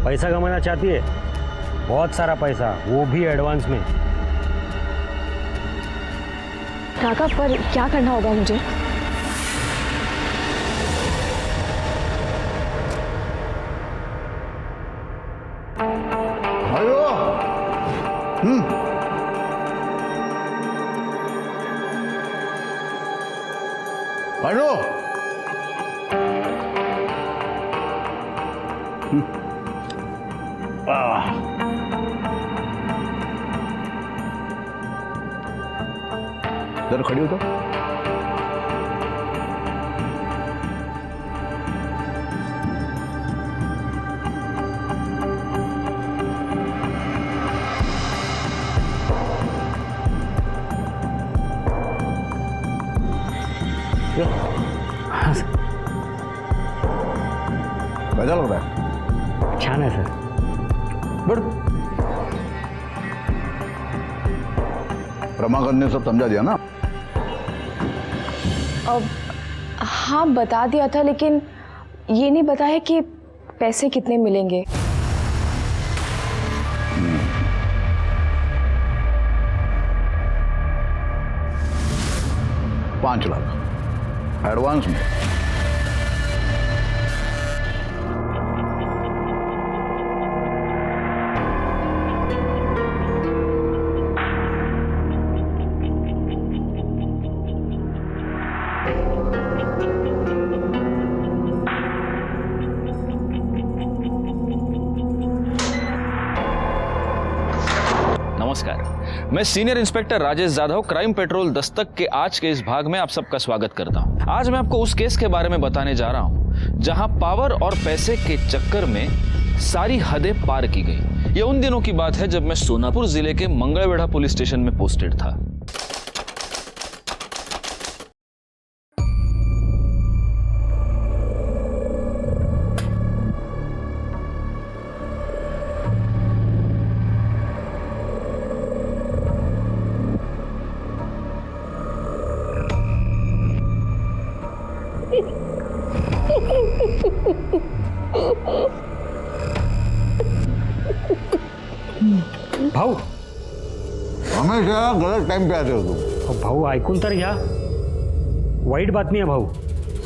पैसा कमाना चाहती है, बहुत सारा पैसा, वो भी एडवांस में। काका पर क्या करना होगा मुझे? हेलो। हेलो। जरा खड़ी हो तो। कैसा लग रहा है? छान है सर। गुड। रमाकांत ने सब समझा दिया ना? हाँ बता दिया था, लेकिन ये नहीं बताया कि पैसे कितने मिलेंगे। 5 लाख एडवांस में। नमस्कार, मैं senior inspector Rajesh Yadav crime petrol Dastak के आज के इस भाग में आप सबका स्वागत करता हूं। आज मैं आपको उस केस के बारे में बताने जा रहा हूं जहां पावर और पैसे के चक्कर में सारी हदें पार की गई। ये उन दिनों की बात है जब मैं सोनापुर जिले के मंगलवेढ़ा पुलिस स्टेशन में पोस्टेड था। भाऊ, हमेशा गलत टाइम पे आते हो तुम। भाऊ ऐकून तर घ्या। वाईट बातमी है भाऊ,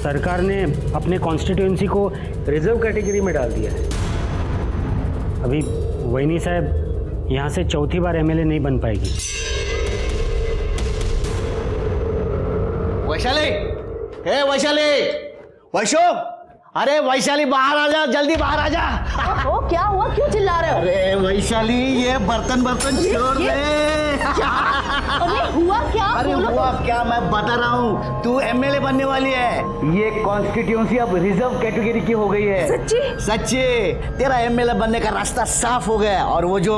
सरकार ने अपने कॉन्स्टिट्यूएंसी को रिजर्व कैटेगरी में डाल दिया है। अभी वैनी साहब यहाँ से चौथी बार एमएलए नहीं बन पाएगी। वैशाली, हे वैशाली, वैशो, अरे वैशाली बाहर आ जा, जल्दी बाहर आ जा। ओ, क्या हुआ, क्यों चिल्ला रहे हो? अरे वैशाली, ये बर्तन छोड़ दे। अरे हुआ क्या? अरे हुआ क्या, मैं बता रहा हूँ, तू एमएलए बनने वाली है। ये कॉन्स्टिट्यूंसी अब रिजर्व कैटेगरी की हो गई है। सच्ची? सच्ची, तेरा एमएलए बनने का रास्ता साफ हो गया। और वो जो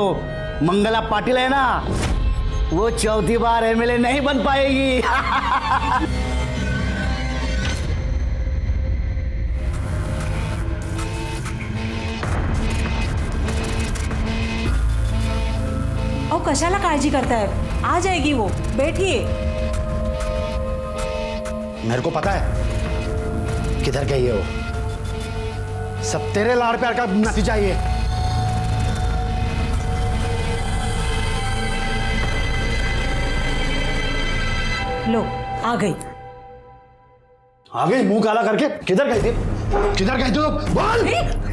मंगला पाटिल है ना, वो चौथी बार एमएलए नहीं बन पाएगी। और कशाला काळजी करताय, आ जाएगी वो, बैठिए। मेरे को पता है किधर गई है वो। सब तेरे लाड़ प्यार का नतीजा ये। लो, आ गई। आ गई मुंह काला करके? किधर गई थी? किधर गई थी? बोल।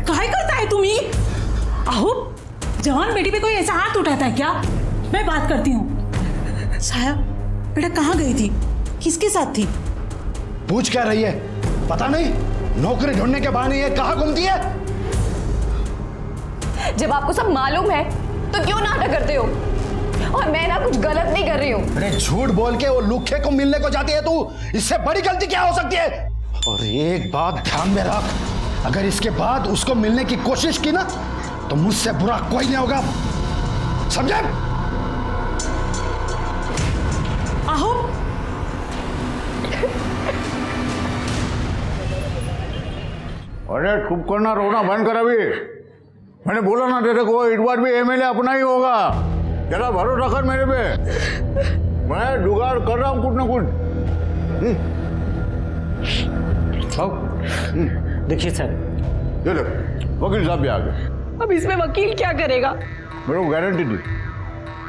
काय करता है तुम्ही? अहो, जवान बेटी पे कोई ऐसा हाथ उठाता है क्या? मैं बात करती हूँ। साया, बेटा कहाँ गई थी? किसके साथ थी? पूछ क्या रही है? पता नहीं, नौकरी ढूंढने के बहाने ये कहाँ घूमती है? जब आपको सब मालूम है तो क्यों नाटक करते हो? और मैं ना कुछ गलत नहीं कर रही हूँ। अरे झूठ बोल के वो लुखे को मिलने को जाती है तू, इससे बड़ी गलती क्या हो सकती है? और एक बात ध्यान में रख, अगर इसके बाद उसको मिलने की कोशिश की ना तो मुझसे बुरा कोई नहीं होगा, समझे? आहो, अरे चुप करना, रोना बंद कर अभी। मैंने बोला ना तेरे को, इस बार भी एमएलए अपना ही होगा। जरा भरोसा कर मेरे पे, मैं जुगाड़ कर रहा हूँ कुछ ना कुछ। भाऊ देखिए सर, ये देख, वकील साहब भी आ गए। अब इसमें वकील क्या करेगा? मेरे को गारंटी दी,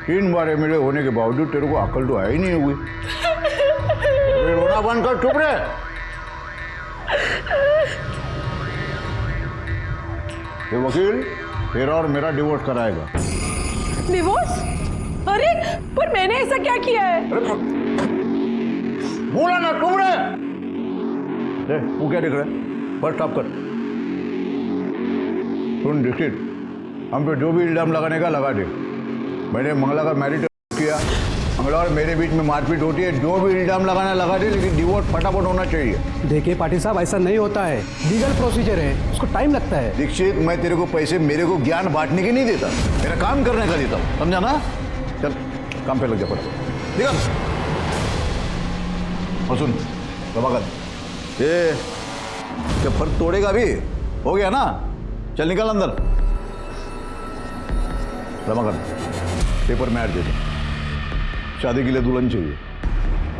3 बार एमएलए होने के बावजूद तेरे को अकल तो आई नहीं हुई। अरे रोना बंद कर, चुप रहे। ये वकील तेरा और मेरा डिवोर्स कराएगा। डिवोर्स? अरे पर मैंने ऐसा क्या किया है? बोला ना, चुप रहे। तू क्या देख रहा है? बस स्टॉप कर। सुन दीक्षित, हम पे जो भी इल्जाम लगाने का लगा दे। मैंने मंगला का मैरिज किया, मंगला और मेरे बीच में मारपीट होती है, जो भी इल्जाम लगाना लगा दे, लेकिन डिवोर्स फटाफट होना चाहिए। देखिए पाटिल साहब, ऐसा नहीं होता है, लीगल प्रोसीजर है, उसको टाइम लगता है। दीक्षित, मैं तेरे को पैसे मेरे को ज्ञान बांटने के नहीं देता, मेरा काम करने का देता हूँ, समझा ना? चल काम पे लग जा फटाफट, निकल। और सुन रमाकांत, ये क्या फर्क तोड़ेगा अभी? हो गया ना? चल निकल अंदर। रमाकांत, पेपर में ऐड दे दे, शादी के लिए दुल्हन चाहिए,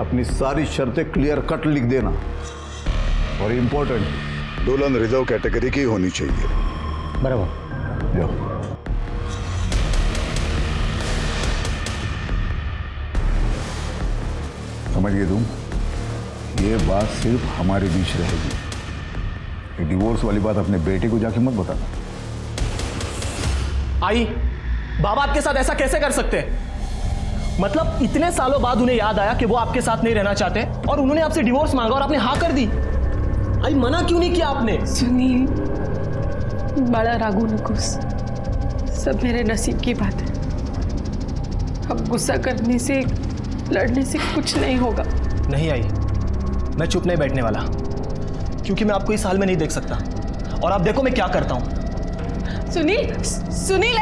अपनी सारी शर्तें क्लियर कट लिख देना, और इम्पोर्टेंट दुल्हन रिजर्व कैटेगरी की होनी चाहिए। बराबर। जाओ। समझ गए तुम? ये बात सिर्फ हमारे बीच रहेगी। ये डिवोर्स वाली बात अपने बेटे को जाके मत बताना। आई, बाबा आपके साथ ऐसा कैसे कर सकते हैं? मतलब इतने सालों बाद उन्हें याद आया कि वो आपके साथ नहीं रहना चाहते और उन्होंने आपसे डिवोर्स मांगा और आपने हाँ कर दी। आई, मना क्यों नहीं किया आपने? सुनील, बड़ा रागू नकुस, सब मेरे नसीब की बात है। अब गुस्सा करने से, लड़ने से कुछ नहीं होगा। नहीं आई, मैं चुप नहीं बैठने वाला, क्योंकि मैं आपको इस हाल में नहीं देख सकता। और आप देखो मैं क्या करता हूं। सुनील, सुनील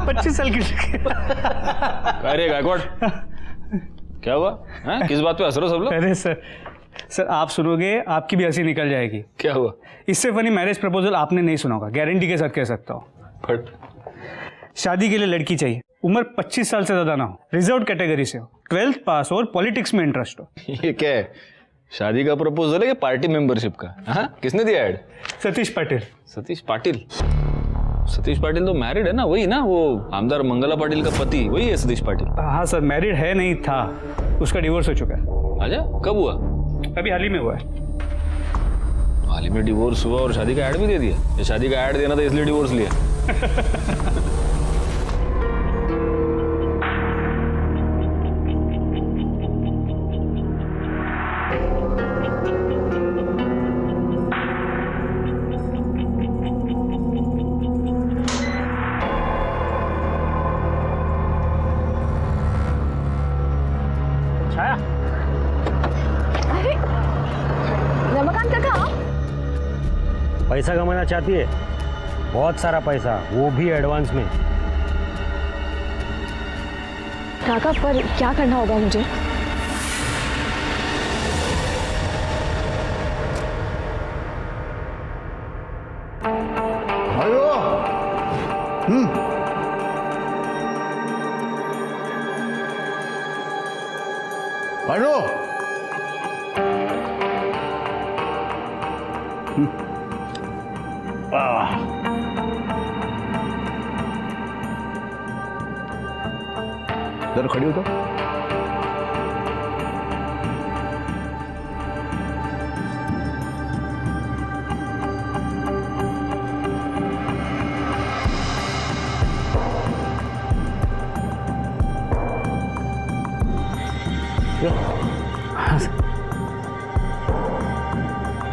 25 साल की। अरे गायकवाड़, क्या हुआ? हैं? किस बात पे हंस रहे हो सब लोग? अरे सर आप सुनोगे आपकी भी हंसी निकल जाएगी। क्या हुआ? इससे फनी मैरिज प्रपोजल आपने नहीं सुना होगा, गारंटी के साथ कह सकता हूँ। फट। शादी के लिए लड़की चाहिए, उम्र 25 साल से ज्यादा ना हो, रिजर्व कैटेगरी से हो, 12th पास हो और पॉलिटिक्स में इंटरेस्ट हो। ये क्या है? शादी का प्रपोजल है या पार्टी मेंबरशिप का? हाँ, किसने दिया ऐड? सतीश पाटिल। सतीश पाटिल? सतीश पाटिल तो मैरिड है ना, वही ना, वो आमदार मंगला पाटिल का पति, वही है सतीश पाटिल। हाँ सर, मैरिड है, नहीं था, उसका डिवोर्स हो चुका है। अच्छा, कब हुआ? अभी हाल ही में हुआ है। हाल ही में डिवोर्स हुआ और शादी का ऐड भी दे दिया? ये शादी का ऐड देना था इसलिए डिवोर्स लिया? अरे रमाकांत काका, पैसा कमाना चाहती है, बहुत सारा पैसा, वो भी एडवांस में। काका पर क्या करना होगा मुझे? हेलो। हेलो। जरा खड़ी हो तो।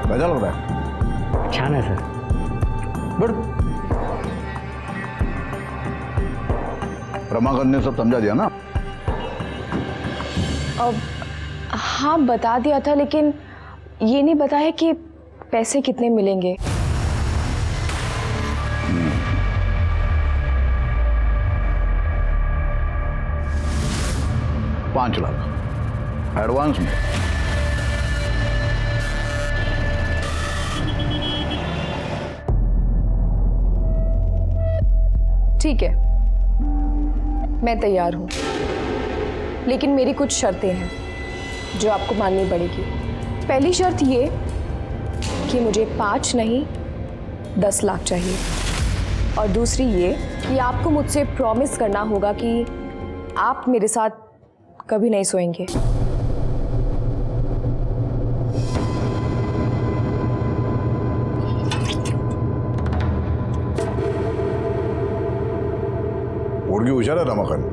कैसा लग रहा है? छान है सर। बट रमाकांत ने सब समझा दिया ना? अब हाँ बता दिया था, लेकिन ये नहीं बताया कि पैसे कितने मिलेंगे। $5 लाख एडवांस में। ठीक है, मैं तैयार हूँ, लेकिन मेरी कुछ शर्तें हैं जो आपको माननी पड़ेगी। पहली शर्त ये कि मुझे 5 नहीं 10 लाख चाहिए, और दूसरी ये कि आपको मुझसे प्रॉमिस करना होगा कि आप मेरे साथ कभी नहीं सोएंगे। पोरगी हुशार है रमाकांत।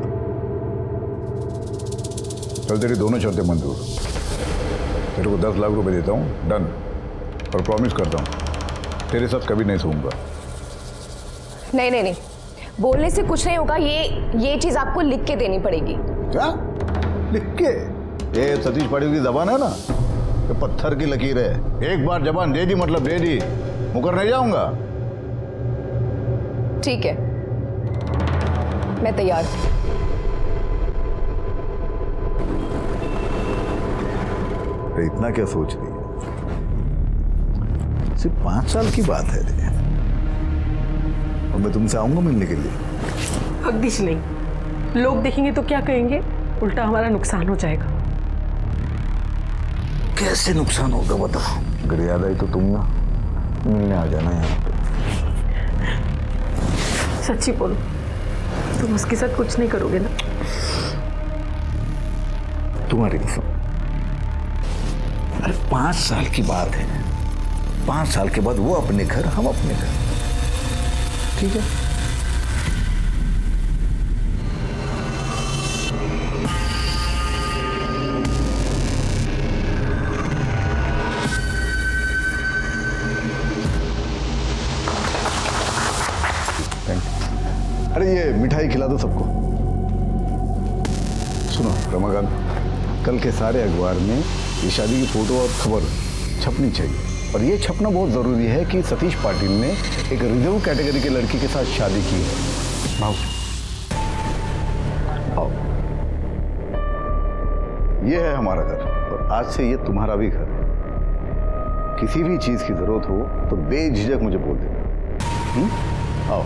चल तेरी दोनों शर्तें मंजूर। तेरे को 10 लाख रुपए देता हूँ, डन। और प्रॉमिस करता हूँ तेरे साथ कभी नहीं सोऊंगा। नहीं नहीं नहीं, बोलने से कुछ नहीं होगा। ये चीज आपको लिख के देनी पड़ेगी। क्या लिख के? ये सतीश पाटिल की जबान है ना, ये पत्थर की लकीर है। एक बार जबान दे दी मतलब दे दी, मुकर नहीं जाऊंगा। ठीक है, मैं तैयार हूं। इतना क्या सोच रही है? सिर्फ 5 साल की बात है रे, और मैं तुमसे आऊंगा मिलने के लिए। जगदीश नहीं, लोग देखेंगे तो क्या कहेंगे? उल्टा हमारा नुकसान हो जाएगा। कैसे नुकसान होगा बता? अगर याद आई तो तुम ना मिलने आ जाना यहाँ पे। सच्ची बोलो, तुम उसके साथ कुछ नहीं करोगे ना? तुम्हारी कसम। अरे 5 साल की बात है, 5 साल के बाद वो अपने घर, हम अपने घर, ठीक है? अरे ये मिठाई खिला दो सबको। सुनो रमाकांत, कल के सारे अखबार में ये शादी की फोटो और खबर छपनी चाहिए, और ये छपना बहुत ज़रूरी है कि सतीश पाटिल ने एक रिजर्व कैटेगरी के लड़की के साथ शादी की है। भाव आओ, ये है हमारा घर, और आज से ये तुम्हारा भी घर है। किसी भी चीज़ की ज़रूरत हो तो बेझिझक मुझे बोल देना। आओ,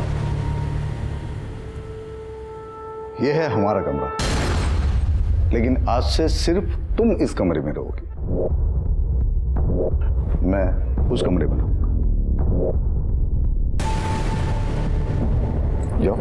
ये है हमारा कमरा, लेकिन आज से सिर्फ तुम इस कमरे में रहोगी, मैं उस कमरे में रहूंगा। जाओ।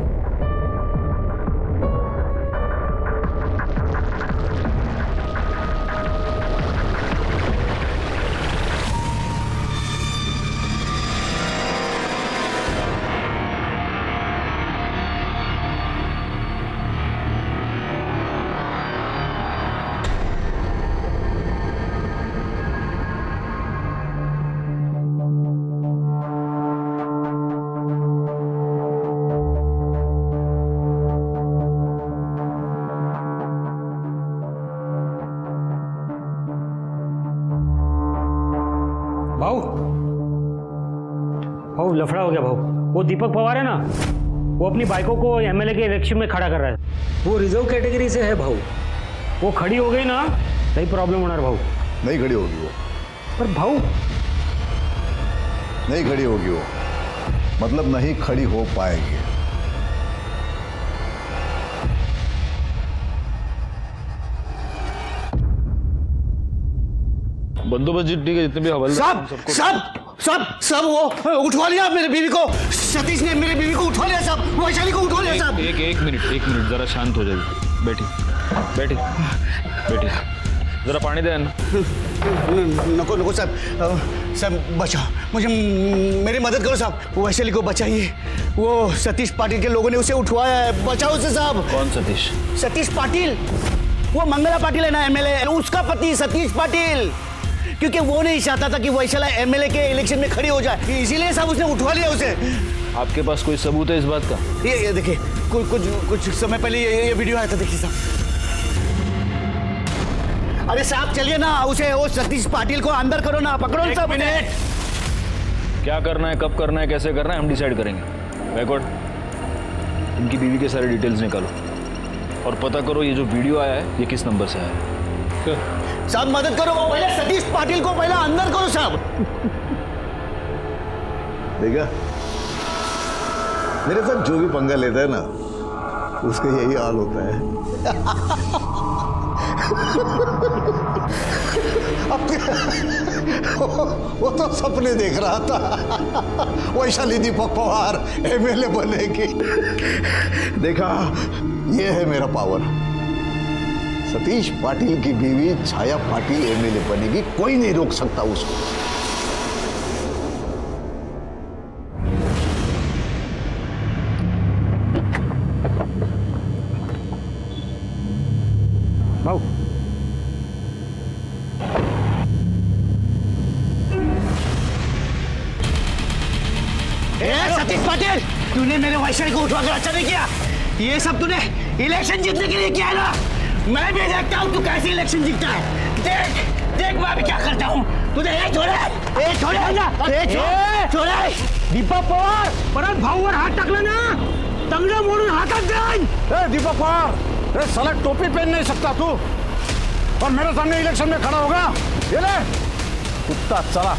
भाऊ भाऊ लफड़ा हो गया भाऊ। वो दीपक पवार है ना, वो अपनी बाइकों को एमएलए के इलेक्शन में खड़ा कर रहा है। वो रिजर्व कैटेगरी से है भाऊ। वो खड़ी हो गई ना, नहीं प्रॉब्लम होना भाऊ। नहीं खड़ी होगी वो। पर भाऊ नहीं खड़ी होगी वो, मतलब नहीं खड़ी हो पाएगी। बंदोबस्त ठीक है, जितने भी हवलदार सब वो उठवा लिया मेरे बीवी को। सतीश ने मेरे बीवी को उठवा लिया साहब, वैशाली को उठवा लिया साहब। एक मिनट जरा शांत हो जाइए। बैठी जरा पानी दे। नको साहब बचाओ मुझे, मेरी मदद करो साहब। वैशाली को बचाइए, वो सतीश पाटिल के लोगों ने उसे उठवाया है, बचाओ उसे साहब। कौन सतीश? सतीश पाटिल, वो मंगला पाटिल है ना एमएलए, उसका पति सतीश पाटिल। क्योंकि वो नहीं चाहता था कि वैशाला एमएलए के इलेक्शन में खड़ी हो जाए, इसीलिए साहब उसने उठवा लिया उसे। आपके पास कोई सबूत है इस बात का? ये देखिए, कुछ समय पहले ये वीडियो आया था, देखिए साहब। अरे साहब चलिए ना, उसे वो सतीश पाटिल को अंदर करो ना, पकड़ो ना। 1 मिनट। क्या करना है, कब करना है, कैसे करना है, हम डिसाइड करेंगे। बैकवर्ड, इनकी बीवी के सारे डिटेल्स निकालो और पता करो ये जो वीडियो आया है ये किस नंबर से आया है। साहब मदद करो, वो पहले सतीश पाटिल को पहले अंदर करो साहब। देखा, मेरे साथ जो भी पंगा लेता है ना, उसका यही हाल होता है। वो तो सपने देख रहा था वैशाली दीपक पवार एमएलए बनेगी। देखा, ये है मेरा पावर। सतीश पाटिल की बीवी छाया पाटिल एमएलए बनेगी, कोई नहीं रोक सकता उसको। भाऊ सतीश पाटिल, तूने मेरे वैशाली को उठवाकर अच्छा नहीं किया। ये सब तूने इलेक्शन जीतने के लिए किया है ना। मैं भी देखता हूँ तू कैसे इलेक्शन जीतता है। देख देख मैं भी क्या करता हूँ। तूने एक छोड़े दीपक पवार परत भाऊवर हात टाकला ना, तंगडं मोडून हातात जाईन। दीपक पवार, ए साला टोपी पहन नहीं सकता तू और मेरे सामने इलेक्शन में खड़ा होगा। ये ले कुत्ता, चला।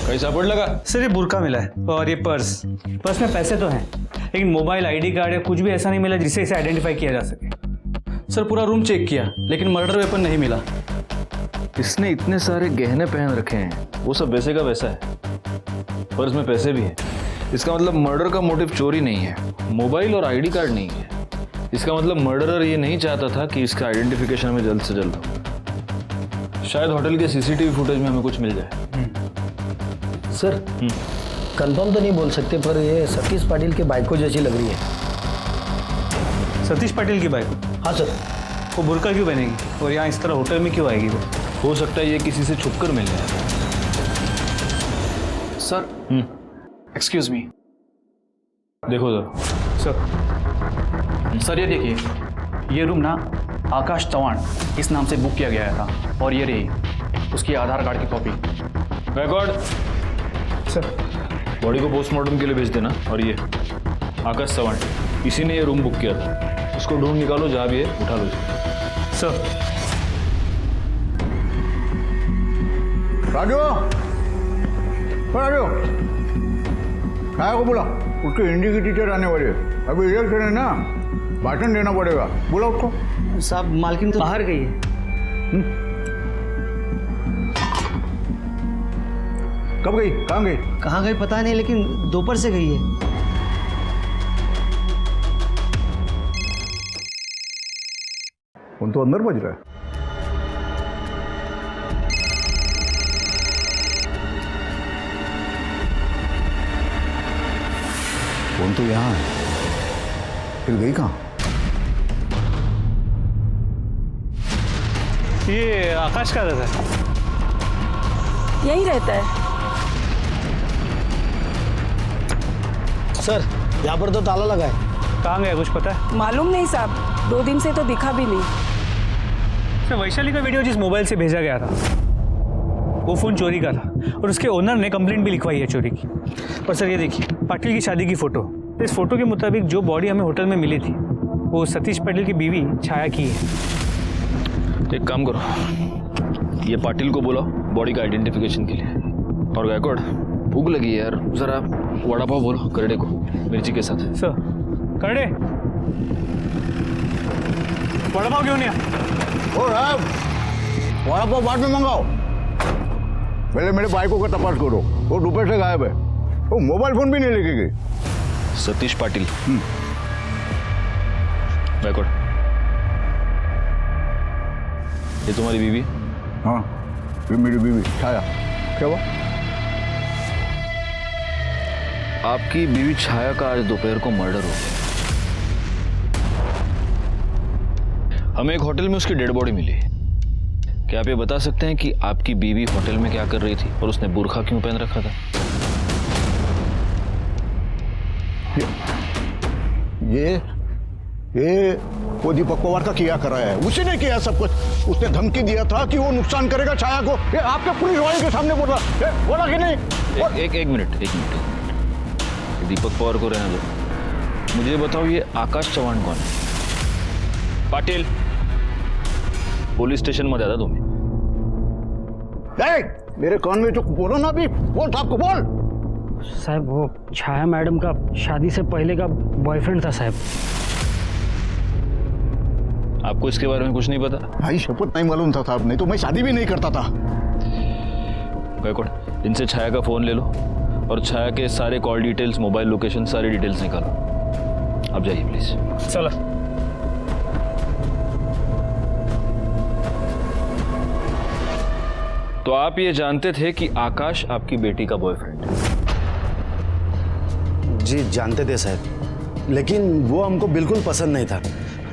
कैसा पड़ लगा? सर ये बुरका मिला है और ये पर्स में पैसे तो हैं, लेकिन मोबाइल आईडी कार्ड या कुछ भी ऐसा नहीं मिला जिससे इसे आइडेंटिफाई किया जा सके। सर पूरा रूम चेक किया लेकिन मर्डर वेपन नहीं मिला। इसने इतने सारे गहने पहन रखे हैं, वो सब वैसे का वैसा है। पर्स में पैसे भी हैं। इसका मतलब मर्डर का मोटिव चोरी नहीं है, मोबाइल और आईडी कार्ड नहीं है। इसका मतलब मर्डरर ये नहीं चाहता था कि इसका आइडेंटिफिकेशन हमें जल्द से जल्द हो। शायद होटल के सीसीटीवी फुटेज में हमें कुछ मिल जाए। सर कंफर्म तो नहीं बोल सकते, पर ये सतीश पाटिल के बाइक को जैसी लग रही है। सतीश पाटिल की बाइक? हाँ सर। वो बुरका क्यों पहनेगी और यहाँ इस तरह होटल में क्यों आएगी? वो हो सकता है ये किसी से छुपकर मिल जाए। सर एक्सक्यूज मी, देखो सर ये देखिए, ये रूम ना आकाश चौहान इस नाम से बुक किया गया था और ये रही उसकी आधार कार्ड की कॉपी। Record sir. बॉडी को पोस्टमार्टम के लिए भेज देना। और ये आकाश चौहान, इसी ने ये रूम बुक किया था। उसको ढूंढ निकालो, जहाँ भी है उठा लो सर। राजू, राजू, काय को बोला? उसकी हिंदी की टीचर आने वाली है, अभी इलेक्शन है ना, भाषण देना पड़ेगा। बोला उसको। साहब मालकिन तो बाहर गई है। कब गई? कहाँ गई? कहाँ गई पता नहीं, लेकिन दोपहर से गई है। फोन तो अंदर बज रहा है। फोन तो यहाँ है, फिर गई कहाँ? ये आकाश का रहता है? यही रहता है। सर यहाँ पर तो ताला लगा है। कहाँ गया कुछ पता है? मालूम नहीं साहब, 2 दिन से तो दिखा भी नहीं। सर वैशाली का वीडियो जिस मोबाइल से भेजा गया था वो फ़ोन चोरी का था और उसके ओनर ने कंप्लेंट भी लिखवाई है चोरी की। और सर ये देखिए, पाटिल की शादी की फ़ोटो। इस फोटो के मुताबिक जो बॉडी हमें होटल में मिली थी वो सतीश पाटिल की बीवी छाया की है। एक काम करो, ये पाटिल को बोलो बॉडी का आइडेंटिफिकेशन के लिए। और गायकवाड़, भूख लगी है यार, जरा वड़ा पाव बोलो करड़े को मिर्ची के साथ। सर करड़े वड़ा पाव क्यों नहीं? ओ साहब, वड़ा पाव बाद में मंगाओ, पहले मेरे बाइकों का तपास करो। वो दोपहर से गायब है, वो मोबाइल फोन भी नहीं लेके गई। सतीश पाटिल। गायकवाड़, ये तुम्हारी बीवी? हाँ। ये मेरी बीवी छाया। क्या हुआ? आपकी बीवी छाया का आज दोपहर को मर्डर हो गया। हमें एक होटल में उसकी डेड बॉडी मिली। क्या आप ये बता सकते हैं कि आपकी बीवी होटल में क्या कर रही थी और उसने बुर्खा क्यों पहन रखा था? ये वो दीपक पवार का किया कराया है, उसी ने किया सब कुछ। उसने धमकी दिया था कि वो नुकसान करेगा छाया को। ये आपके पुलिस वाले के सामने बोला कि नहीं? एक मिनट। दीपक पवार को रहने दो। मुझे बताओ, ये आकाश चव्हाण कौन है? पाटिल, पुलिस स्टेशन मध्ये आता तुम्ही। मेरे कान में जो बोलो ना, अभी बोल साहब को बोल। साहब वो छाया मैडम का शादी से पहले का बॉयफ्रेंड था साहब। आपको इसके बारे में कुछ नहीं पता? भाई शपथ नहीं मालूम था साहब, नहीं तो मैं शादी भी नहीं करता था। गायकवाड़, इनसे छाया का फोन ले लो और छाया के सारे कॉल डिटेल्स, मोबाइल लोकेशन, सारी डिटेल्स निकालो। आप जाइए प्लीज। चलो। तो आप ये जानते थे कि आकाश आपकी बेटी का बॉयफ्रेंड है? जी जानते थे साहब, लेकिन वो हमको बिल्कुल पसंद नहीं था।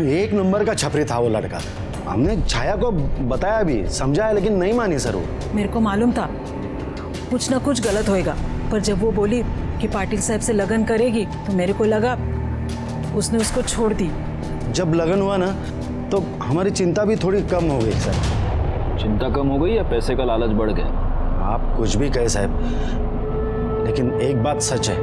एक नंबर का छपरी था वो लड़का। हमने छाया को बताया भी, समझाया, लेकिन नहीं मानी सर वो। मेरे को मालूम था कुछ ना कुछ गलत होएगा, पर जब वो बोली कि पाटिल साहब से लगन करेगी तो मेरे को लगा उसने उसको छोड़ दी। जब लगन हुआ ना तो हमारी चिंता भी थोड़ी कम हो गई सर। चिंता कम हो गई या पैसे का लालच बढ़ गया? आप कुछ भी कहे साहब, लेकिन एक बात सच है,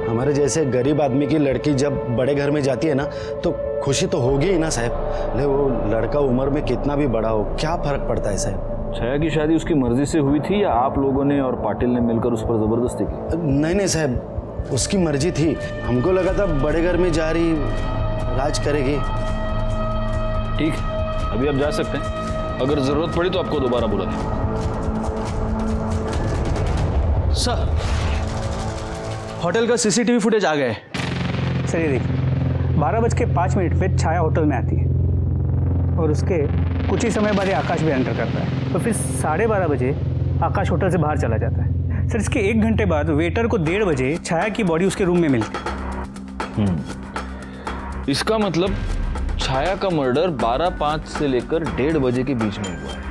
हमारे जैसे गरीब आदमी की लड़की जब बड़े घर में जाती है ना तो खुशी तो होगी ही ना साहब। ले वो लड़का उम्र में कितना भी बड़ा हो, क्या फर्क पड़ता है साहब। छाया की शादी उसकी मर्जी से हुई थी या आप लोगों ने और पाटिल ने मिलकर उस पर जबरदस्ती की? नहीं साहब, उसकी मर्जी थी। हमको लगा था बड़े घर में जा रही, राज करेगी। ठीक है, अभी आप जा सकते हैं। अगर जरूरत पड़ी तो आपको दोबारा बुला दें। सर, होटल का सीसीटीवी फुटेज आ गए। सर ये देखिए, 12:05 पे छाया होटल में आती है और उसके कुछ ही समय बाद ये आकाश भी एंटर करता है। तो फिर 12:30 बजे आकाश होटल से बाहर चला जाता है। सर इसके 1 घंटे बाद वेटर को 1:30 बजे छाया की बॉडी उसके रूम में मिलती है। इसका मतलब छाया का मर्डर 12:05 से लेकर 1:30 बजे के बीच में हुआ है।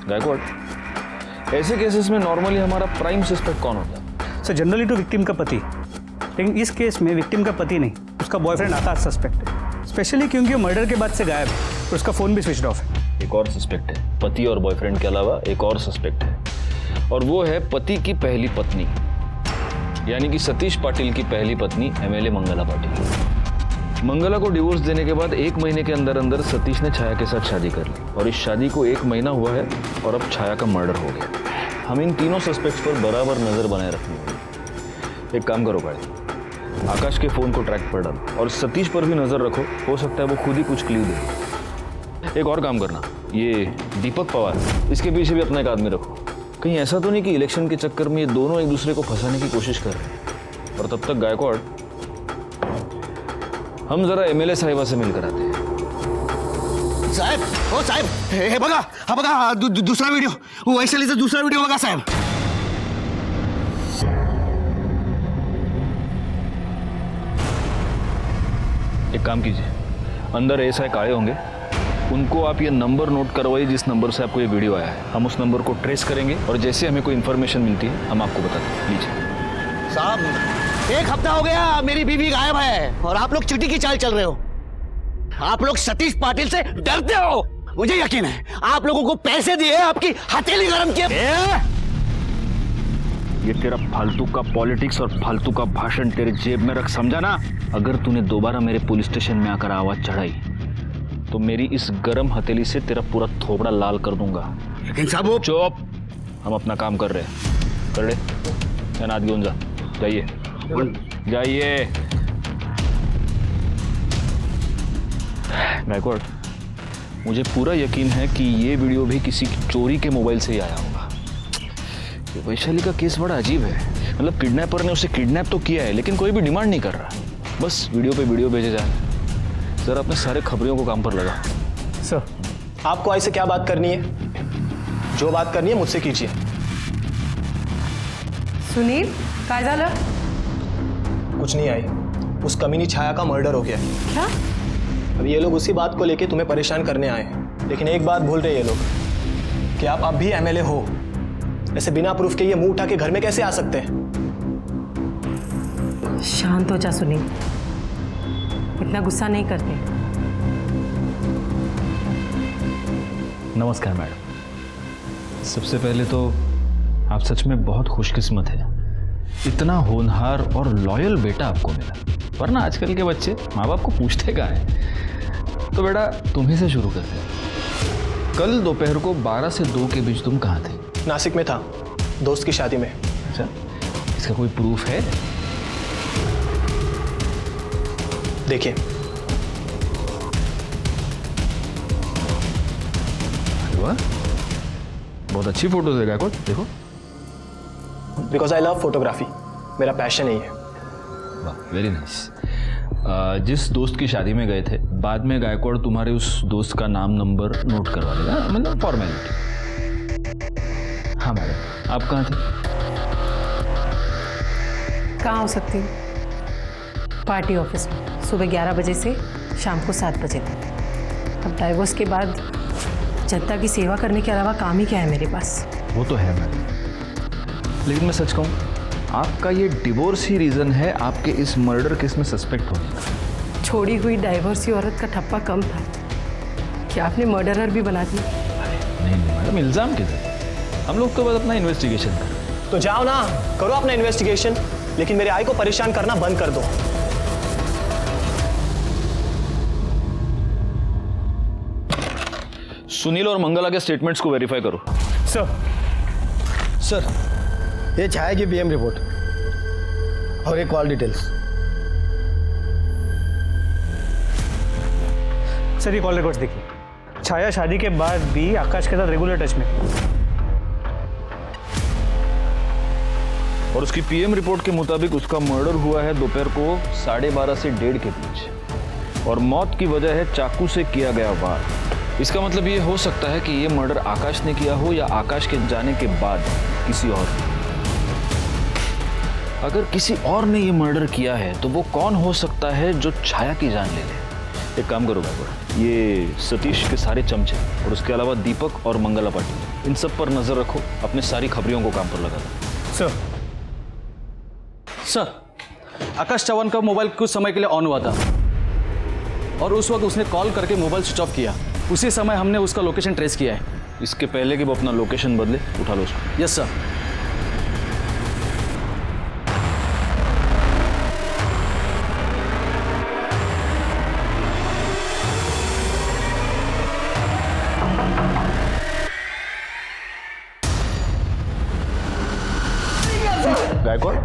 गायकवाड़, ऐसे केसेस में नॉर्मली हमारा प्राइम सस्पेक्ट कौन होता है? सर जनरली तो विक्टिम का पति, लेकिन इस केस में विक्टिम का पति नहीं, उसका बॉयफ्रेंड आकाश सस्पेक्ट है। स्पेशली क्योंकि वो मर्डर के बाद से गायब है और उसका फ़ोन भी स्विच ऑफ है। एक और सस्पेक्ट है, पति और बॉयफ्रेंड के अलावा एक और सस्पेक्ट है, और वो है पति की पहली पत्नी, यानी कि सतीश पाटिल की पहली पत्नी एमएलए मंगला पाटिल। मंगला को डिवोर्स देने के बाद 1 महीने के अंदर अंदर सतीश ने छाया के साथ शादी कर ली और इस शादी को 1 महीना हुआ है और अब छाया का मर्डर हो गया। हम इन तीनों सस्पेक्ट्स पर बराबर नजर बनाए रखनी होगी। एक काम करो भाई, आकाश के फोन को ट्रैक पर डालो और सतीश पर भी नजर रखो, हो सकता है वो खुद ही कुछ क्लू दे। एक और काम करना, ये दीपक पवार, इसके पीछे भी अपना एक आदमी रखो। कहीं ऐसा तो नहीं कि इलेक्शन के चक्कर में ये दोनों एक दूसरे को फंसाने की कोशिश कर रहे हैं। और तब तक गायकवाड़, हम जरा एमएलए साहिबा से मिलकर आते हैं। साहब, ओ साहब, हे बघा, हा बघा दूसरा वीडियो, वो वैशालीचा दूसरा वीडियो बघा साहब। एक काम कीजिए, अंदर एसआई काळे होंगे, उनको आप ये नंबर नोट करवाइए जिस नंबर से आपको ये वीडियो आया है। हम उस नंबर को ट्रेस करेंगे और जैसे हमें कोई इन्फॉर्मेशन मिलती है हम आपको बताते हैं। लीजिए साहब, 1 हफ्ता हो गया मेरी बीवी गायब है और आप लोग चुटी की चाल चल रहे हो। आप लोग सतीश पाटिल से डरते हो, मुझे यकीन है। आप लोगों को पैसे दिए, आपकी हथेली गरम किए। ये तेरा फालतू का पॉलिटिक्स और फालतू का भाषण तेरे जेब में रख, समझा ना? अगर तूने दोबारा मेरे पुलिस स्टेशन में आकर आवाज चढ़ाई तो मेरी इस गरम हथेली से तेरा पूरा थोबड़ा लाल कर दूंगा। लेकिन साहब वो चुप, हम अपना काम कर रहे हैं। कर ले, तैनात घेऊन जा, जाइए जाइए। गायकवाड़, मुझे पूरा यकीन है कि ये वीडियो भी किसी चोरी के मोबाइल से ही आया होगा। ये वैशाली का केस बड़ा अजीब है। मतलब किडनैपर ने उसे किडनैप तो किया है लेकिन कोई भी डिमांड नहीं कर रहा, बस वीडियो पे वीडियो भेजे जा रहे हैं। सर अपने सारे खबरियों को काम पर लगा। सर, आपको आई से क्या बात करनी है? जो बात करनी है मुझसे कीजिए। सुनील काय झालं? कुछ नहीं आई, उस कमीनी छाया का मर्डर हो गया। क्या? अब ये लोग उसी बात को लेके तुम्हें परेशान करने आए हैं, लेकिन एक बात भूल रहे ये लोग कि आप अब भी एमएलए हो। ऐसे बिना प्रूफ के ये मुंह उठा के घर में कैसे आ सकते हैं? शांत हो जा सुनील, इतना गुस्सा नहीं करते। नमस्कार मैडम। सबसे पहले तो आप सच में बहुत खुशकिस्मत हैं, इतना होनहार और लॉयल बेटा आपको मिला, वरना आजकल के बच्चे माँ बाप को पूछते कहाँ हैं। तो बेटा तुम्ही से शुरू करते हैं। कल दोपहर को 12 से 2 के बीच तुम कहाँ थे? नासिक में था, दोस्त की शादी में। अच्छा, इसका कोई प्रूफ है? देखिए, वाह, बहुत अच्छी फोटोज है गायकवाड़, देखो। बिकॉज आई लव फोटोग्राफी, मेरा पैशन यही है। वाह, वेरी नाइस। जिस दोस्त की शादी में गए थे, बाद में गायकवाड़ तुम्हारे उस दोस्त का नाम नंबर नोट करवा देगा, मतलब फॉर्मेलिटी। हाँ मैडम, आप कहाँ थे? कहाँ हो सकती हूँ? पार्टी ऑफिस में, सुबह 11 बजे से शाम को 7 बजे तक। अब डाइवोर्स के बाद जनता की सेवा करने के अलावा काम ही क्या है मेरे पास? वो तो है मैडम, लेकिन मैं सच कहूँ, आपका ये डिवोर्स ही रीज़न है आपके इस मर्डर केस में सस्पेक्ट होने का। छोड़ी हुई डाइवोर्सी औरत का ठप्पा कम था कि आपने मर्डरर भी बना दिया। नहीं मैडम, इल्ज़ाम किधर? हम लोग तो बस अपना इन्वेस्टिगेशन करें। तो जाओ ना, करो अपना इन्वेस्टिगेशन, लेकिन मेरे आई को परेशान करना बंद कर दो। सुनील और मंगला के स्टेटमेंट्स को वेरीफाई करो। सर, ये छाया की पीएम रिपोर्ट और ये कॉल डिटेल्स। सर ये कॉल रिकॉर्ड्स देखिए, छाया शादी के बाद भी आकाश के साथ रेगुलर टच में। और उसकी पीएम रिपोर्ट के मुताबिक उसका मर्डर हुआ है दोपहर को 12:30 से 1:30 के बीच, और मौत की वजह है चाकू से किया गया वार। इसका मतलब ये हो सकता है कि ये मर्डर आकाश ने किया हो या आकाश के जाने के बाद किसी और। अगर किसी और ने ये मर्डर किया है तो वो कौन हो सकता है जो छाया की जान ले ले? एक काम करो गायकवाड़, ये सतीश के सारे चमचे और उसके अलावा दीपक और मंगला पाटिल, इन सब पर नजर रखो, अपने सारी खबरियों को काम पर लगा दो। सर, आकाश चौहान का मोबाइल कुछ समय के लिए ऑन हुआ था और उस वक्त उसने कॉल करके मोबाइल स्विच ऑफ किया। उसी समय हमने उसका लोकेशन ट्रेस किया है। इसके पहले कि वो अपना लोकेशन बदले, उठा लो उसको। Yes sir. गायकवाड़,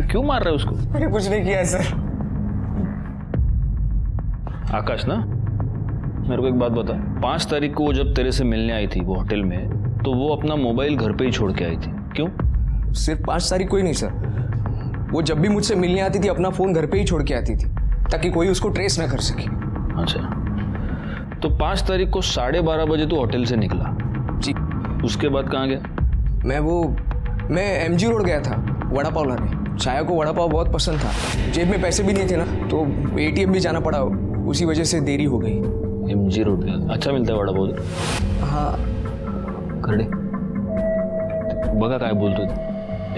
क्यों मार रहे हो उसको? मैंने कुछ नहीं किया सर। आकाश ना, मेरे को एक बात बता, 5 तारीख को वो जब तेरे से मिलने आई थी वो होटल में, तो वो अपना मोबाइल घर पे ही छोड़ के आई थी, क्यों? सिर्फ 5 तारीख को ही नहीं सर, वो जब भी मुझसे मिलने आती थी अपना फोन घर पे ही छोड़ के आती थी ताकि कोई उसको ट्रेस ना कर सके। अच्छा, तो 5 तारीख को 12:30 बजे तू होटल से निकला जी। उसके बाद कहाँ गया? मैं एमजी रोड गया था वड़ा पाव लाने। छाया को वड़ा पाव बहुत पसंद था, जेब में पैसे भी नहीं थे ना, तो एटीएम भी जाना पड़ा, उसी वजह से देरी हो गई। एमजी रोड गया, अच्छा मिलता है वड़ा पाव? हाँ। खरडे बघा काय बोलतोय,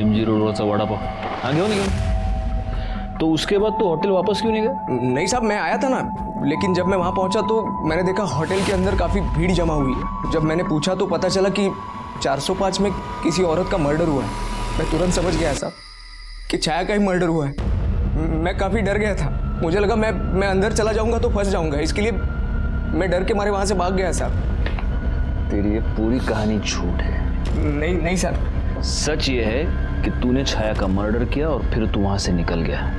एमजी रोडवरचा वड़ा पाव। हाँ, घेऊन घेऊन। तो उसके बाद तो होटल वापस क्यों नहीं गया? नहीं साहब, मैं आया था ना, लेकिन जब मैं वहाँ पहुँचा तो मैंने देखा होटल के अंदर काफ़ी भीड़ जमा हुई है। जब मैंने पूछा तो पता चला कि 405 में किसी औरत का मर्डर हुआ है। मैं तुरंत समझ गया साहब कि छाया का ही मर्डर हुआ है। मैं काफ़ी डर गया था, मुझे लगा मैं अंदर चला जाऊंगा तो फंस जाऊंगा, इसके लिए मैं डर के मारे वहाँ से भाग गया साहब। तेरी ये पूरी कहानी झूठ है। नहीं सर, सच ये है कि तूने छाया का मर्डर किया और फिर तू वहां से निकल गया।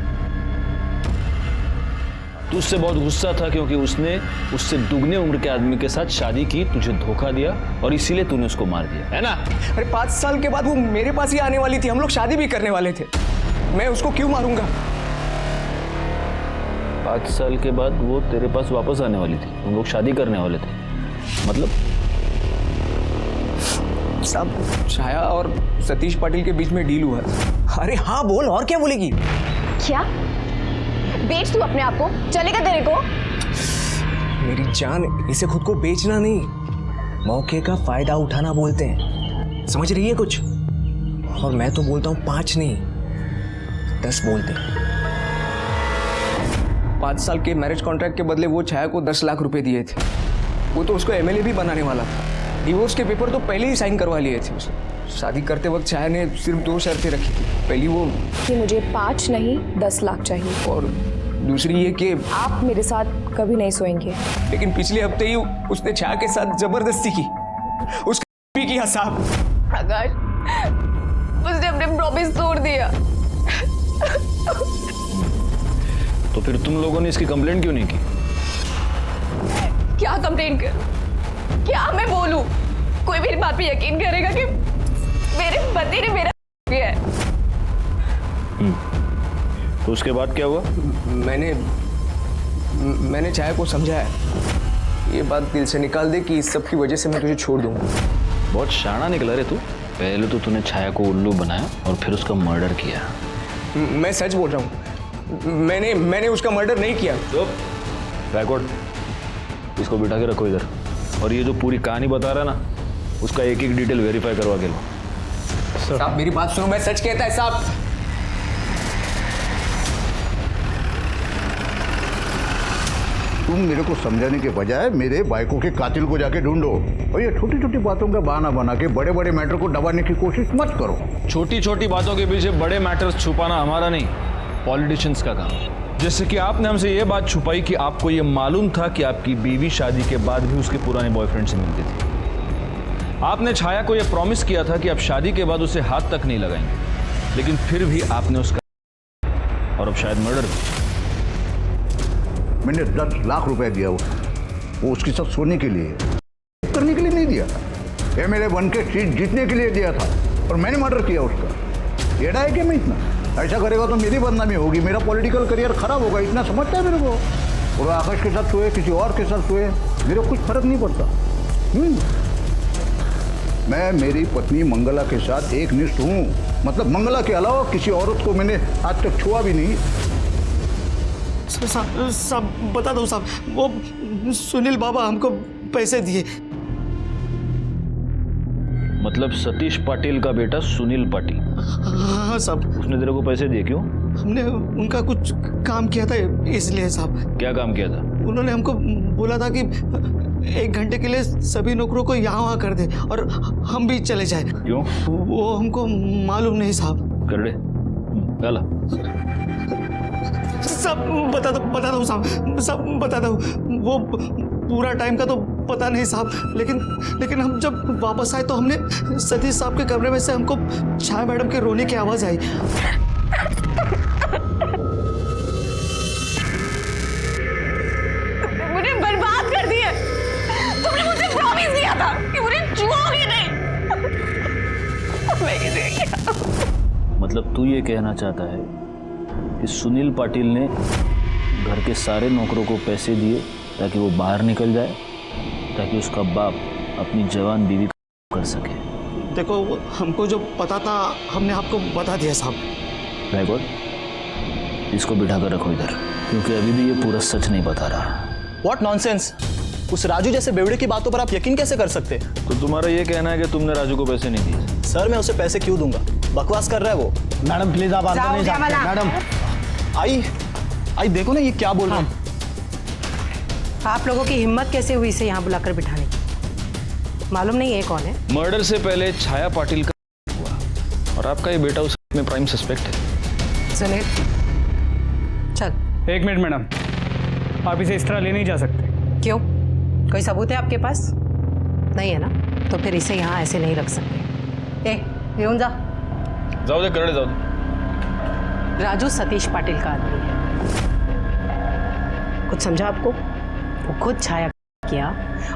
तू उससे बहुत गुस्सा था क्योंकि उसने उससे दुगने उम्र के आदमी के साथ शादी की, तुझे धोखा दिया और इसीलिए तूने उसको मार दिया, है ना? अरे 5 साल के बाद वो मेरे पास ही आने वाली थी, हम लोग शादी भी करने वाले थे, मैं उसको क्यों मारूंगा? 5 साल के बाद वो तेरे पास वापस आने वाली थी, हम लोग शादी करने वाले थे, मतलब साहब छाया और सतीश पाटिल के बीच में डील हुआ था। अरे हाँ बोल, और क्या बोलेगी? क्या बेच तू अपने आप को, चलेगा तेरे को? मेरी जान, इसे खुद को बेचना नहीं, मौके का फायदा उठाना बोलते हैं, समझ रही है कुछ? और मैं तो बोलता हूँ 5 नहीं 10 बोलते हैं। 5 साल के मैरिज कॉन्ट्रैक्ट के बदले वो छाया को 10 लाख रुपए दिए थे। वो तो उसको एमएलए भी बनाने वाला था। डिवोर्स के पेपर तो पहले ही साइन करवा लिए थे उसने। शादी करते वक्त छाया ने सिर्फ 2 शर्तें रखी थी। पहली वो कि मुझे 5 नहीं 10 लाख चाहिए, और दूसरी ये कि आप मेरे साथ कभी नहीं सोएंगे। लेकिन पिछले हफ्ते ही उसने छाया के साथ जबरदस्ती की, उसका भी किया साहब। आकाश, उसने अपने प्रॉमिस तोड़ दिया। तो फिर तुम लोगों ने इसकी कंप्लेंट क्यों नहीं की? क्या कंप्लेंट कर, क्या मैं बोलूं? कोई मेरी बात पे यकीन करेगा कि मेरे पति ने मेरा किया है? तो उसके बाद क्या हुआ? मैंने छाया को समझाया, ये बात दिल से निकाल दे कि इस सब की वजह से मैं तुझे छोड़ दूंगा। बहुत शाना निकला रे तू। पहले तो तूने छाया को उल्लू बनाया और फिर उसका मर्डर किया। मैं सच बोल रहा हूँ, मैंने उसका मर्डर नहीं किया। चुप, बैकवर्ड। इसको बिठा के रखो इधर, और ये जो पूरी कहानी बता रहा है ना, उसका एक एक डिटेल वेरीफाई करवा के लो। साहब मेरी बात सुनो, मैं सच कहता है साहब। तुम मेरे को समझाने के बजाय मेरे बाइकों के कातिल को जाके ढूंढो, और ये छोटी छोटी बातों का बहाना बना के बड़े बड़े मैटर को दबाने की कोशिश मत करो। छोटी छोटी बातों के पीछे बड़े मैटर्स छुपाना हमारा नहीं, पॉलिटिशियंस का काम। जैसे कि आपने हमसे ये बात छुपाई कि आपको ये मालूम था कि आपकी बीवी शादी के बाद भी उसके पुराने बॉयफ्रेंड से मिलती थी। आपने छाया को यह प्रॉमिस किया था कि आप शादी के बाद उसे हाथ तक नहीं लगाएंगे, लेकिन फिर भी आपने उसका और अब शायद मर्डर। मैंने 10 लाख रुपए दिया वो उसके साथ सोने के लिए, करने के लिए नहीं दिया था। एमएलए बन के सीट जीतने के लिए दिया था, और मैंने मर्डर किया उसका। एड़ा है क्या मैं इतना? ऐसा करेगा तो मेरी बदनामी होगी, मेरा पॉलिटिकल करियर खराब होगा, इतना समझता है मेरे को। और आकाश के साथ सोए, किसी और के साथ सोए, मेरे को कुछ फर्क नहीं पड़ता। मैं मेरी पत्नी मंगला के साथ एक निष्ठ हूँ, मतलब मंगला के अलावा किसी औरत को मैंने आज तक छुआ भी नहीं। साहब बता दो साहब, वो सुनील बाबा हमको पैसे दिए। मतलब सतीश पाटिल का बेटा सुनील पाटिल? हाँ साहब। उसने तेरे को पैसे दिए क्यों? हमने उनका कुछ काम किया था इसलिए साहब। क्या काम किया था? उन्होंने हमको बोला था कि 1 घंटे के लिए सभी नौकरों को यहाँ वहाँ कर दे और हम भी चले जाए। क्यों? वो हमको मालूम नहीं साहब। कर दे, चला। सब बता दो साहब, सब बता दो। वो पूरा टाइम का तो पता नहीं साहब, लेकिन हम जब वापस आए तो हमने सतीश साहब के कमरे में से हमको छाया मैडम के रोने की आवाज आई। मुझे बर्बाद कर दिया। तुमने मुझे प्रॉमिस दिया था कि मुझे छुओगे नहीं। मैं किसी क्या? मतलब तू ये कहना चाहता है कि सुनील पाटिल ने घर के सारे नौकरों को पैसे दिए ताकि वो बाहर निकल जाए, ताकि उसका बाप अपनी जवान बीवी को कर सके? देखो हमको जो पता था हमने आपको बता दिया साहब। बैकवर्ड, इसको बिठा कर रखो इधर, क्योंकि अभी भी ये पूरा सच नहीं बता रहा। What nonsense! उस राजू जैसे बेवड़े की बातों पर आप यकीन कैसे कर सकते? तो तुम्हारा ये कहना है कि तुमने राजू को पैसे नहीं दिए? सर मैं उसे पैसे क्यों दूंगा? बकवास कर रहा है वो। मैडम प्लीज आप अंदर नहीं जाते। मैडम आई देखो ना ये क्या बोल रहा है। आप लोगों की हिम्मत कैसे हुई इसे यहाँ बुलाकर बिठाने की? मालूम नहीं है कौन है? मर्डर से पहले छाया पाटिल का हुआ, और आपका ये बेटा उसमें प्राइम सस्पेक्ट है। सुनील चल। 1 मिनट मैडम, आप इसे इस तरह ले नहीं जा सकते। क्यों? कोई सबूत है आपके पास? नहीं है ना, तो फिर इसे यहाँ ऐसे नहीं रख सकते। येऊन जा। जाओ दे, करड़े जाओ दे। राजू सतीश पाटिल का आदमी है। कुछ समझा आपको? वो खुद छाया किया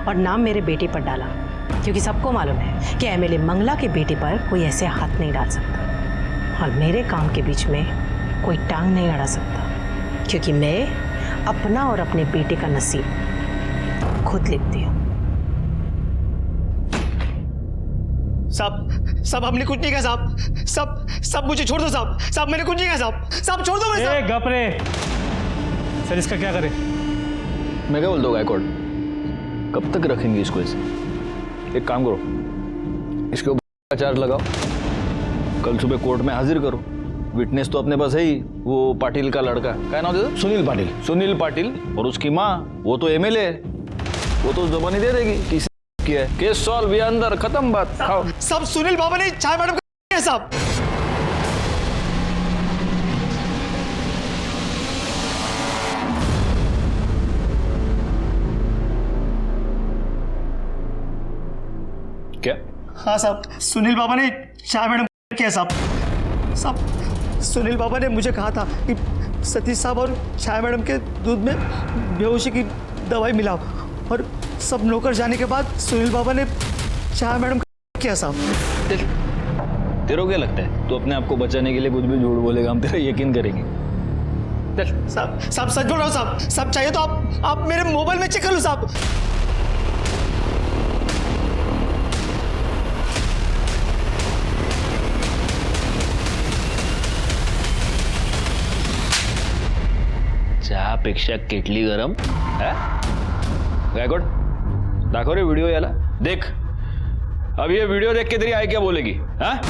और नाम मेरे बेटे पर डाला, क्योंकि सबको मालूम है कि एमएलए मंगला के बेटे पर कोई ऐसे हाथ नहीं डाल सकता, और मेरे काम के बीच में कोई टांग नहीं अड़ा सकता, क्योंकि मैं अपना और अपने बेटे का नसीब खुद लिखती हूँ। साहब हमने कुछ नहीं कहा साहब। सब मुझे छोड़ दो साहब। साहब मैंने कुछ नहीं कहा साहब। साहब छोड़ दो मुझे। गप रे। सर इसका क्या करें? मैं क्या बोल दो गायकवाड़, कब तक रखेंगे इसको ऐसे? एक काम करो, इसके ऊपर चार्ज लगाओ, कल सुबह कोर्ट में हाजिर करो। विटनेस तो अपने पास है ही, वो पाटिल का लड़का, क्या नाम है? सुनील पाटिल। और उसकी माँ, वो तो एमएलए है, वो तो जबानी दे देगी किसी किया है। केस सॉल्व, ये अंदर, खत्म बात। खाओ। सब सुनील बाबा ने चाय मैडम का साहब। क्या? हाँ साहब, सुनील बाबा ने चाय मैडम किया साहब। सुनील बाबा ने मुझे कहा था कि सतीश साहब और चाय मैडम के दूध में बेहोशी की दवाई मिलाओ, और सब नौकर जाने के बाद सुनील बाबा ने चाय मैडम किया साहब। तेरे को क्या लगता है, तू अपने आप को बचाने के लिए कुछ भी झूठ बोलेगा, हम तेरा यकीन करेंगे? साहब सच बोल रहा हूँ साहब। सब चाहिए तो आप मेरे मोबाइल में चेक कर लो साहब। चहापेक्षा केटली गरम है? गायकवाड, दाखव रे व्हिडिओ याला, देख अब ये वीडियो देख के तेरी आई क्या बोलेगी? हाँ,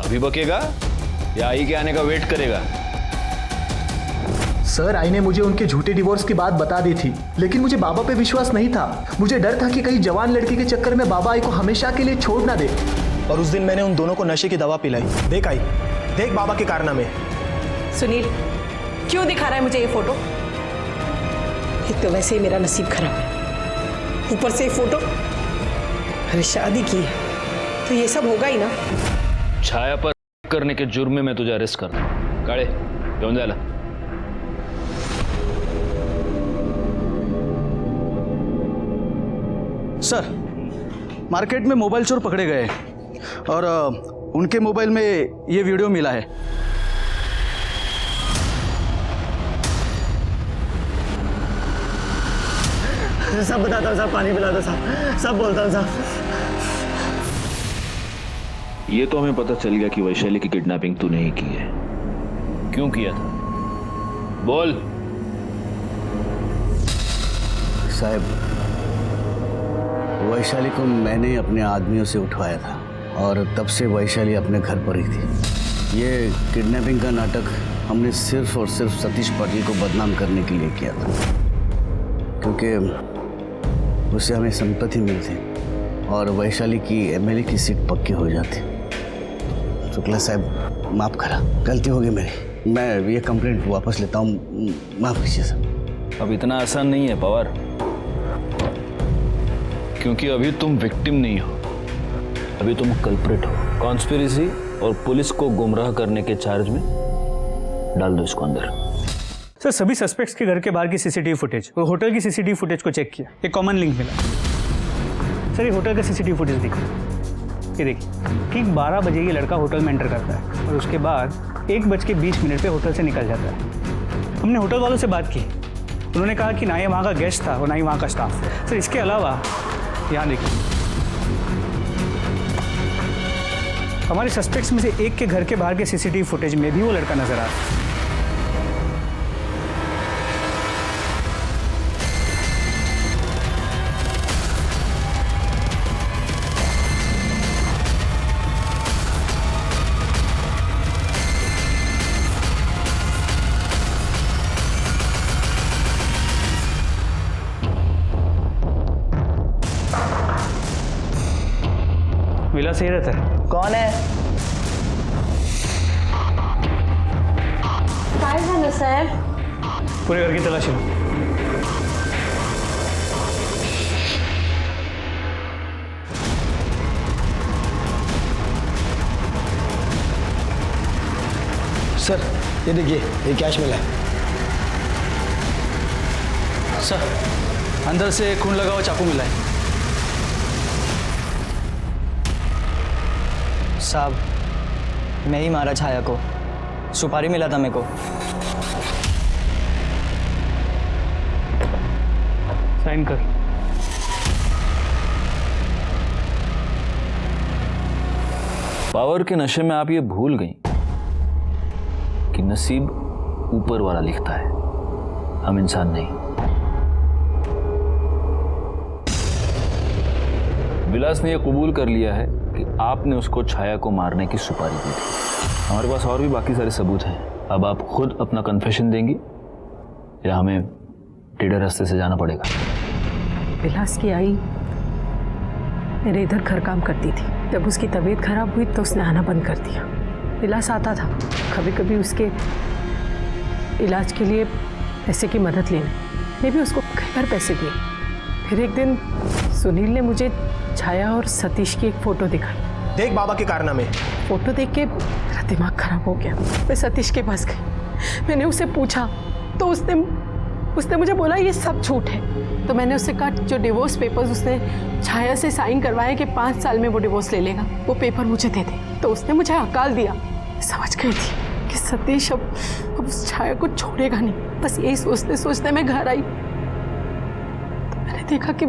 अभी बकेगा या आई के आने का वेट करेगा? सर, आई ने मुझे उनके झूठे डिवोर्स की बात बता दी थी, लेकिन मुझे बाबा पे विश्वास नहीं था। मुझे डर था कि कहीं जवान लड़की के चक्कर में बाबा आई को हमेशा के लिए छोड़ ना दे। और उस दिन मैंने उन दोनों को नशे की दवा पिलाई। देख आई, देख बाबा के कारनामे। सुनील, क्यों दिखा रहा है मुझे ये फोटो? एक तो वैसे ही मेरा नसीब खराब है, ऊपर से ये फोटो। अरे शादी की है तो ये सब होगा ही ना। छाया पर करने के जुर्म में मैं तुझे अरेस्ट कर रहा हूं। काळे, घेऊन जायला। सर, मार्केट में मोबाइल चोर पकड़े गए और उनके मोबाइल में ये वीडियो मिला है। सब बताता हूँ साहब, पानी पिलाता साहब, सब बोलता हूँ साहब। ये तो हमें पता चल गया कि वैशाली की किडनैपिंग तूने ही की है। क्यों किया था? बोल। साहब, वैशाली को मैंने अपने आदमियों से उठवाया था और तब से वैशाली अपने घर पर ही थी। ये किडनैपिंग का नाटक हमने सिर्फ और सिर्फ सतीश पाटिल को बदनाम करने के लिए किया था, क्योंकि उससे हमें संपत्ति मिलती और वैशाली की एमएलए की सीट पक्की हो जाती। शुक्ला साहब, माफ़ करा, गलती हो गई मेरी। मैं ये कंप्लेंट वापस लेता हूँ, माफ़ कीजिए सर। अब इतना आसान नहीं है पवार, क्योंकि अभी तुम विक्टिम नहीं हो, अभी तुम कल्प्रिट हो। कॉन्स्पिरेसी और पुलिस को गुमराह करने के चार्ज में डाल दो इसको अंदर। सर, सभी सस्पेक्ट्स के घर के बाहर की सीसीटीवी फुटेज और होटल की सीसीटीवी फुटेज को चेक किया, एक कॉमन लिंक मिला। सर, ये होटल का सीसीटीवी फुटेज देखिए, ये देखिए, ठीक 12 बजे ये लड़का होटल में एंटर करता है और उसके बाद 1:20 पे होटल से निकल जाता है। हमने होटल वालों से बात की, उन्होंने कहा कि ना ये वहाँ का गेस्ट था और ना ही वहाँ का स्टाफ। सर, इसके अलावा यहाँ देखिए, हमारे सस्पेक्ट्स में से एक के घर के बाहर के सीसीटीवी फुटेज में भी वो लड़का नजर आ रहा है। विला सही रहता है। कौन है? सर, पूरे घर की तलाशी लो। सर, ये देखिए, ये कैश मिला है। सर, अंदर से खून लगा हुआ चाकू मिला है। साहब, मैं ही मारा छाया को, सुपारी मिला था मेरे को। साइन कर। पावर के नशे में आप ये भूल गई कि नसीब ऊपर वाला लिखता है, हम इंसान नहीं। विलास ने यह कबूल कर लिया है कि आपने उसको छाया को मारने की सुपारी दी थी। हमारे पास और भी बाकी सारे सबूत हैं। अब आप खुद अपना कन्फेशन देंगी या हमें टेढ़े रास्ते से जाना पड़ेगा? विलास की आई मेरे इधर घर काम करती थी। जब उसकी तबीयत खराब हुई तो उसने आना बंद कर दिया। विलास आता था, कभी कभी उसके इलाज के लिए पैसे की मदद लेने। मैं भी उसको कई बार पैसे दिए। फिर एक दिन सुनील ने मुझे छाया और सतीश की एक फ़ोटो दिखाई। देख बाबा के कारनामे। फ़ोटो देख के मेरा दिमाग खराब हो गया। मैं सतीश के पास गई, मैंने उससे पूछा तो उसने मुझे बोला ये सब झूठ है। तो मैंने उससे कहा जो डिवोर्स पेपर्स उसने छाया से साइन करवाए कि 5 साल में वो डिवोर्स ले लेगा, वो पेपर मुझे दे दे। तो उसने मुझे हकाल दिया। समझ गई थी कि सतीश अब उस छाया को छोड़ेगा नहीं। बस यही सोचते सोचते मैं घर आई तो मैंने देखा कि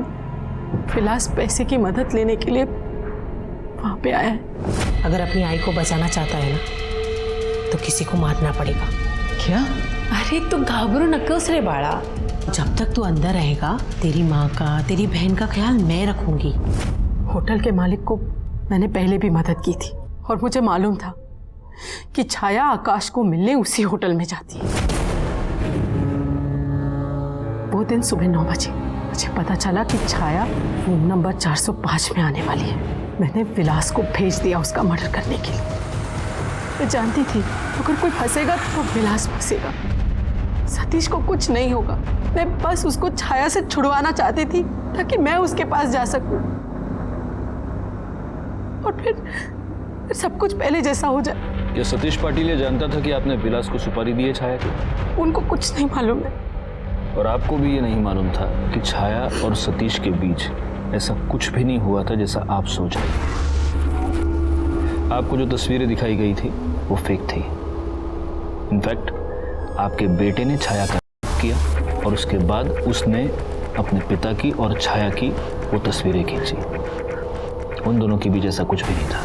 विलास पैसे की मदद लेने के लिए वहाँ पे आया है। अगर अपनी आई को बचाना चाहता है ना तो किसी को मारना पड़ेगा। क्या? अरे तू घाबरो नकोस रे बाड़ा। जब तक तू अंदर रहेगा तेरी माँ का तेरी बहन का ख्याल मैं रखूंगी। होटल के मालिक को मैंने पहले भी मदद की थी और मुझे मालूम था कि छाया आकाश को मिलने उसी होटल में जाती है। वो दिन सुबह 9 बजे मुझे पता चला कि छाया रूम नंबर 405 में आने वाली है। मैंने विलास को भेज दिया उसका मर्डर करने के लिए। मैं जानती थी अगर कोई फंसेगा तो विलास फंसेगा। सतीश को कुछ नहीं होगा। मैं बस उसको छाया से छुड़वाना चाहती थी ताकि मैं उसके पास जा सकूं और फिर सब कुछ पहले जैसा हो जाए। क्या सतीश पाटिल ये जानता था कि आपने विलास को सुपारी दी है छाया की? उनको कुछ नहीं मालूम है। और आपको भी ये नहीं मालूम था कि छाया और सतीश के बीच ऐसा कुछ भी नहीं हुआ था जैसा आप सोच रहे थे। आपको जो तस्वीरें दिखाई गई थी वो फेक थी। इनफैक्ट आपके बेटे ने छाया का किया और उसके बाद उसने अपने पिता की और छाया की वो तस्वीरें खींची। उन दोनों के बीच ऐसा कुछ भी नहीं था।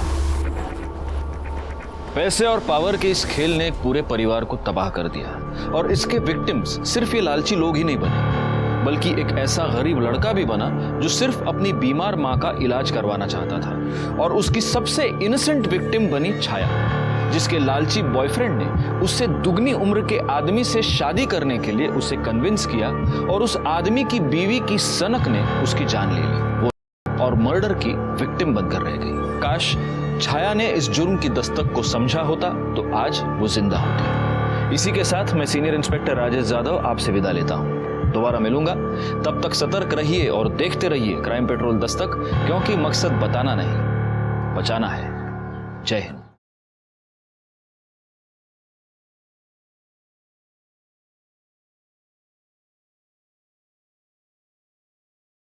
पैसे और पावर के इस खेल ने एक पूरे परिवार को तबाह कर दिया और इसके विक्टिम्स सिर्फ ये लालची लोग ही नहीं बने बल्कि एक ऐसा गरीब लड़का भी बना जो सिर्फ अपनी बीमार मां का इलाज करवाना चाहता था। और उसकी सबसे इनोसेंट विक्टिम बनी छाया, जिसके लालची बॉयफ्रेंड ने उससे दुगनी उम्र के आदमी से शादी करने के लिए उसे कन्विंस किया और उस आदमी की बीवी की सनक ने उसकी जान ले ली। वो और मर्डर की विक्टिम बनकर रह गई। काश छाया ने इस जुर्म की दस्तक को समझा होता तो आज वो जिंदा होती। इसी के साथ मैं सीनियर इंस्पेक्टर राजेश जाधव आपसे विदा लेता हूं। दोबारा मिलूंगा, तब तक सतर्क रहिए और देखते रहिए क्राइम पेट्रोल दस्तक, क्योंकि मकसद बताना नहीं बचाना है। जय हिंद।